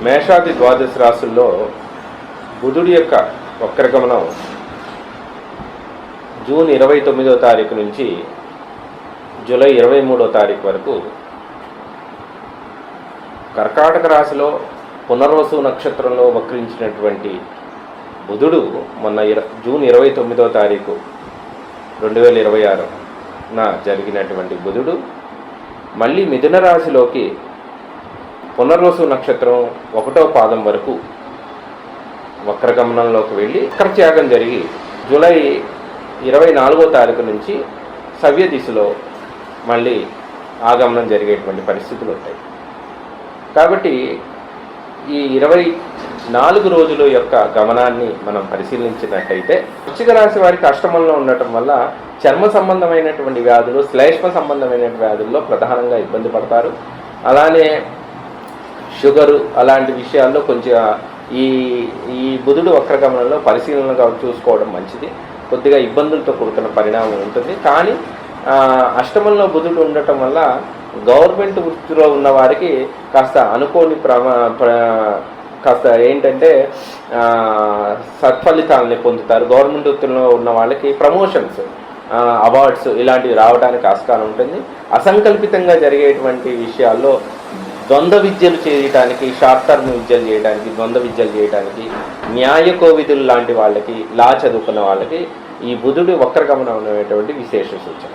మేషాది ద్వాదశ రాశుల్లో బుధుడి యొక్క వక్రగమనం జూన్ 29వ తారీఖు నుంచి జూలై 23వ తారీఖు వరకు కర్కాటక రాశిలో పునర్వసు నక్షత్రంలో వక్రించినటువంటి బుధుడు మొన్న జూన్ 29వ తారీఖు 2026న జరిగినటువంటి బుధుడు మళ్ళీ మిథున రాశిలోకి పునర్వసు నక్షత్రం 1వ పాదం వరకు వక్రగమనంలోకి వెళ్ళి వక్రత్యాగం జరిగి జూలై 24వ తారీఖు నుంచి సవ్య దిశలో మళ్ళీ ఆగమనం జరిగేటువంటి పరిస్థితులు ఉంటాయి. కాబట్టి ఈ 24 రోజుల యొక్క గమనాన్ని మనం పరిశీలించినట్టయితే వృశ్చిక రాశి వారికి అష్టమంలో ఉండటం వల్ల చర్మ సంబంధమైనటువంటి వ్యాధులు, శ్లేష్మ సంబంధమైన వ్యాధుల్లో ప్రధానంగా ఇబ్బంది పడతారు. అలానే షుగరు అలాంటి విషయాల్లో కొంచెం ఈ బుధుడు వక్రగమనంలో పరిశీలనగా చూసుకోవడం మంచిది. కొద్దిగా ఇబ్బందులతో కూడుకున్న పరిణామం ఉంటుంది. కానీ అష్టమంలో బుధుడు ఉండటం వల్ల గవర్నమెంట్ వృత్తిలో ఉన్న వారికి కాస్త అనుకోని కాస్త ఏంటంటే సత్ఫలితాలని పొందుతారు. గవర్నమెంట్ వృత్తిలో ఉన్న వాళ్ళకి ప్రమోషన్స్, అవార్డ్స్ ఇలాంటివి రావడానికి ఆస్కారం ఉంటుంది. అసంకల్పితంగా జరిగేటువంటి విషయాల్లో ద్వంద్వ విద్యలు చేయడానికి, షార్ట్ టర్మ్ విద్యలు చేయడానికి, ద్వంద్వ విద్యలు చేయడానికి, న్యాయ కోవిదులు లాంటి వాళ్ళకి, లా చదువుకున్న వాళ్ళకి ఈ బుధుడు వక్రగమనం అనేటువంటి విశేష సూచన.